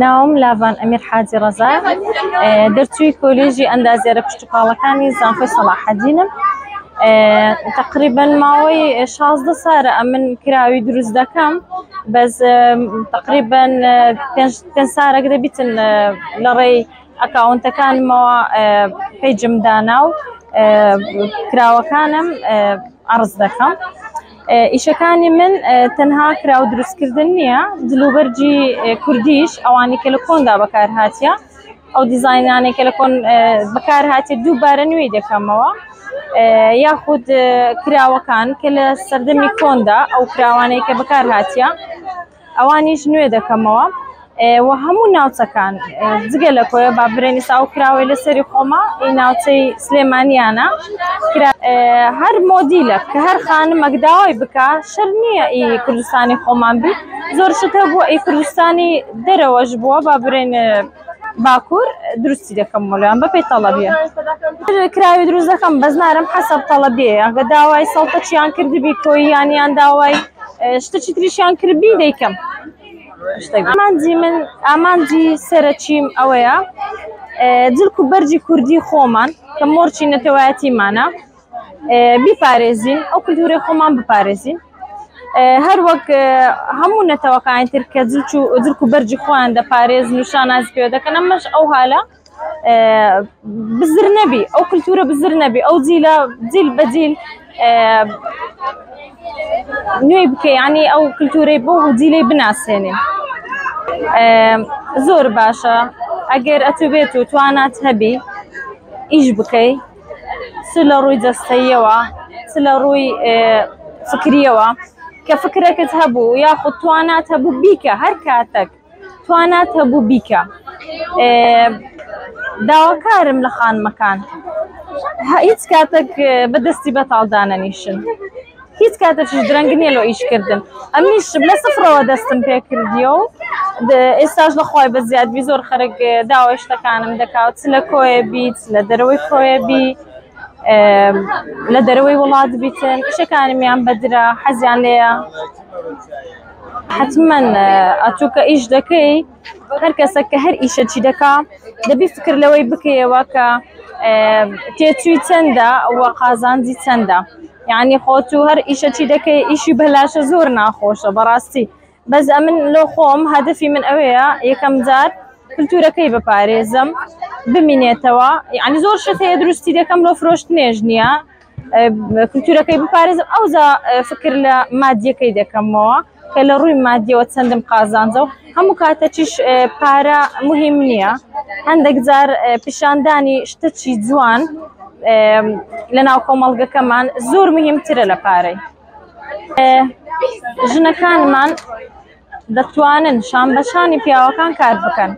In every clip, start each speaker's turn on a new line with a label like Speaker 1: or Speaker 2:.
Speaker 1: ناوم لاڤان ئەمیر حاجی ڕەزا دەرچووی کۆلێژی ئەندازیارە پشتوپاڵەکانی زانکۆی سەلاحەدینم. تقریبا ماوەی 16 ساڵە ئەمن کراوی دروست دەکەم، بەس تقریبا 5 ساڵێک دەبیتن لە ڕێی ئەکاونتەکانمەوە پەیجم دانا و کراوەکانم عەرز دەکەم. ئیشەکانی من تەنها کراو دروستکردن نییە، دلوبەرجی کوردیش ئەوانی کە لە کۆندا بەکارهاتیە، ئەو دیزاینانێک کە لە کۆن بەکارهاتێ دووبارە نوێی دەکەمەوە، یاخود کراوەکان کە لە سەردەمی کۆندا ئەو کراوانەیە کە بەکارهاتیە ئەوانیش نوێ دەکەمەوە. و هەموو ناوچەکان جگە لە کۆیە با برێنی ساو کراوەی لەسەری خۆمە ئی ناوچەی سلێمانیانە هەر مۆدیلە کە هەر خانمەک داوای بکە شەر نییە ئی کوردستانی خۆمان بیت، زۆر شتە بووە ئی کوردستانی دەرەوەش بووە با برێن باکوور دروستی دەکەم وەلایان بەپێی تەڵەبیە کراوی دروست دەکەم، بەس نارم حەسەب تەڵەبیە، ئەگە داوای سەڵتەچیان کردبی کۆییانیان داوای شتێکی تریشیان کردبی دەیکەم. ئامانجی سەرەکیم ئەوەیە جلک و بەرجی کوردی خۆمان کە مۆرچی نەتەوایەتیمانە بیپارێزین، ئەو کولتوڕی خۆمان بپارێزین، هەر وەک هەموو نەتەوەکانی تر کە جلک و بەرجی خۆیان دەپارێزن و شانازی پێوە دەکەن، ئەمەش ئەو حالە بزر نەبی، ئەو کولتورە بزر نەبی، ئەو جیلە جیل بە جیل نوێی بکەی، یعنی ئەو کولتورەی بۆ جیلەی بناسێنێ. زۆر باشە ئەگەر ئەتوبێت و توانات هەبی ئیش بکەی، چ لە ڕووی جەستەییەوە چ لە ڕووی فکریەوە کە فکرەکەت هەبوو یاخود توانات هەبوو بیکە، هەر کاتێک توانات هەبوو بیکە. داواکارم لە خانمەکان هیچ کاتێک بەدەستی بەتاڵدانەنیشن، هیچ کاتێکیش درەنگ نییە لۆ ئیشکردن، ئەمیش لە سفرەوە دەستم پێ کردیە و ئێستاش لەخوای بە زیادبی زۆر خەرک داوای شتەکانم دەکات، چ لە کۆیە بیت لە دەرەوەی کۆیە بی لە دەرەوەی وڵات بیتن، ئیشەکانیان بەدرا حەزیان لێیە. حتمما ئەچووکە ئیش دەکەی هەر کەسێک کە هەر ئیشەکی دەکا دەبی فکر لەوەی بکەیەوە کە تێچووی چەندە وە قازانجی چەندە، یعنی خۆت و هەر ئیشەکی دەکەی ئیشی بەلاشە زۆر ناخۆشە بەڕاستی، بەس ئەمن لۆ خۆم هەدەفی من ئەوەیە یەکەم جار کولتورەکەی بپارێزم بمینێتەوە، یعنی زۆر شت هەیە دروستی دەکەم لۆ فرۆشتنێژ نییە، کولتورەکەی بپارێزم ئەوجا فکر لە مادیەکەی دەکەمەوە کە لە ڕووی مادیەوە چەندم قازانجە و هەموو کاتەکیش پارە مهم نییە، هەندێک جار پیشاندانی شتێکی جوان لە ناو کۆمەڵگەکەمان زۆر مهمترە لە پارەی. ژنەکانمان دەتوانن شان بەشانی پیاوەکان کار بکەن،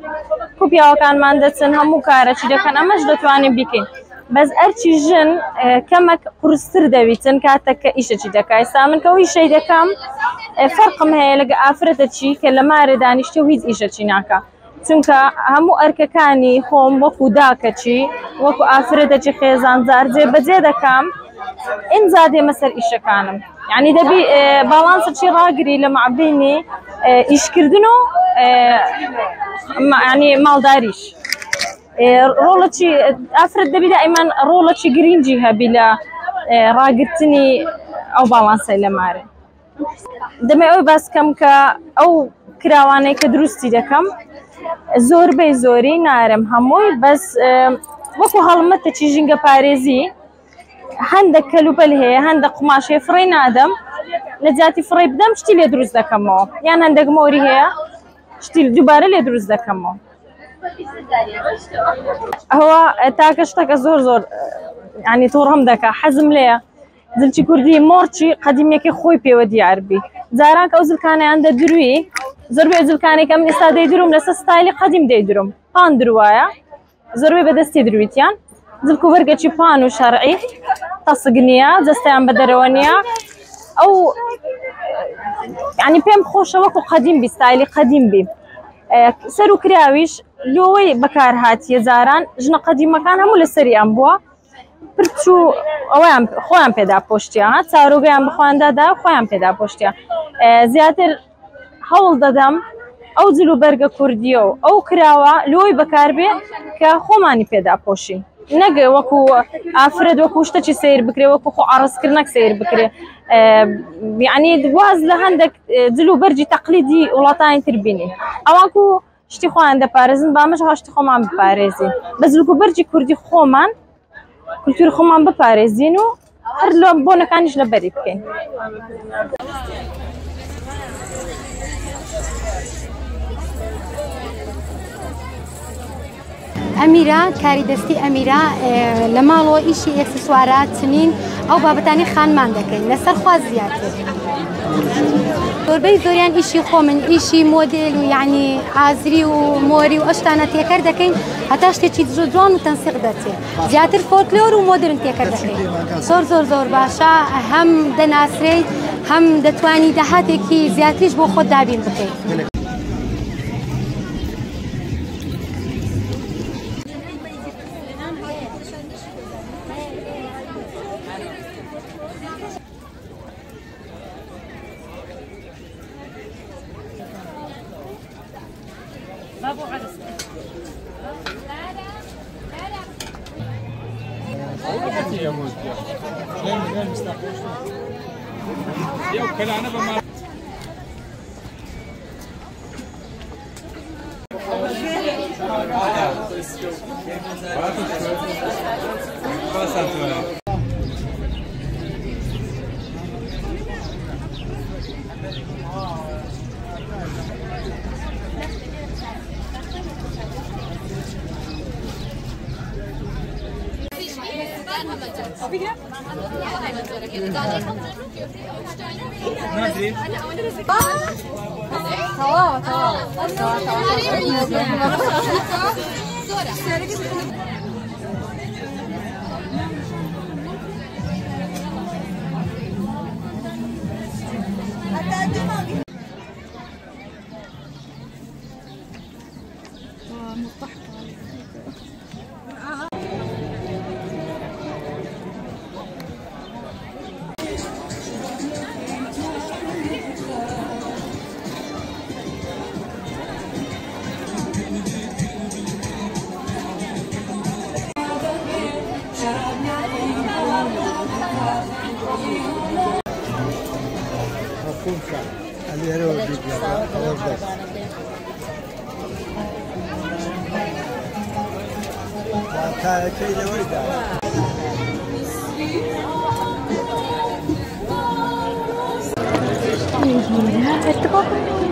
Speaker 1: کو پیاوەکانمان دەچن هەموو کارەکی دەکەن ئەمەش دەتوانین بیکەین، بەس ئەرچی ژن کەمەک قورستر دەویتن کاتێک کە ئیشەکی دەکا. ئێستا من کە ئیشەی دەکەم فەرقم هەیە لەگە ئافرەتەکی کە لە مارێ دانیشتە و هیچ ئیشەکی ناکە، چونکە هەموو ئەرکەکانی خۆم وەکو داکەچی وەکو ئافرەتەکی خێزانجار جێبەجێ دەکەم، ئینجا دێمە سەر ئیشەکانم، یعنی دەبی باڵانسەکی ڕاگری لە مابینی ئیشکردن و ینی ماڵداریش. ڕۆڵەکی ئافرەت دەبی دائیمان ڕۆڵەکی گرنگی هەبی لە ڕاگرتنی ئەو باڵانسەی لە مارێ. دەمێ ئەوی باس بکەم کە ئەو کراوانەی کە دروستی دەکەم زۆربەی زۆری نارم هەمووی، بەس وەکو هەڵمەتێکی ژینگە پارێزی هەندێک کەلوپەل هەیە، هەندێک قماشێ فڕی نادەم، نەجاتی فڕی بدەم شتی لێ دروست دەکەمەوە، یان هەندێک مۆری هەیە شتی دووبارە لێ دروست دەکەمەوە. ئەوە تاکە شتەکە زۆر زۆر ینی تووڕەم دەکا، حەزم لێیە زلکی کوردی مۆرچی قەدیمەکەی خۆی پێوە دیاربی. جاران کە ئەو زلکانەیان دەدروی زۆربەی زلکانێک ئەم ئێستا دەیدروم لەسەر ستایلی قەدیم دەیدروم، پان دروایە زۆربەی بەدەستی درویتیان، زلک و بەرگەکی پان و شەرعی تەسک نییە، جەستەیان بە دەرەوە نییە، ئەو ینی پێم خۆشە وەکو قەدیم بی، ستایلی قەدیم بی. سەر و کراویش لۆوەی بەکارهاتیە جاران ژنە قەدیمەکان هەموو لەسەریان بووە، پرچوو ئەویان خۆیان پێدا پۆشتیە چاروگەیان بخواندادا خۆیان پێدا پۆشتیە زیاتر هەوڵ دەدەم ئەو جلوبەرگە کوردیە و ئەو کراوە لۆی بەکاربێ کە خۆمانی پێدا پۆشی نەک وەکو ئافرەت وەکو شتێکی سیر بکرێ وەکو خۆ ئاڕستکردنەک سیر بکرێ یعنی واز لە هەندێک جلوبەرجی تەقلیدی وڵاتانی تر بینی ئەوانکو شتی خۆیان دەپارێزن بامەش هەشتی خۆمان بپارێزین بە جلوبەرجی کوردی خۆمان کولتوری خۆمان بپارێزین و هەر لە بۆنەکانیش لەبەری بکەین.
Speaker 2: ئەمیرە کاری دەستی ئەمیرە لە ماڵەوە ئیشی ئێکسسوارات چنین ئەو بابەتانی خانمان دەکەین لەسەر خوا زیاتر زۆربەی زۆریان ئیشی خۆمن ئیشی مۆدل و یعنی ئازری و مۆری و ئەشتانە تێکەر دەکەین هەتا شتێکی جوان و تەنسیق دەچێت زیاتر فۆلکلۆر و مۆدرن تێکەر دەکەین زۆر زۆر زۆر باشە هەم دەناسرێت هەم دەتوانی داهاتێکی زیاتریش بۆ خۆت دابین بکەیت.
Speaker 3: بابو عرس
Speaker 2: ارتباط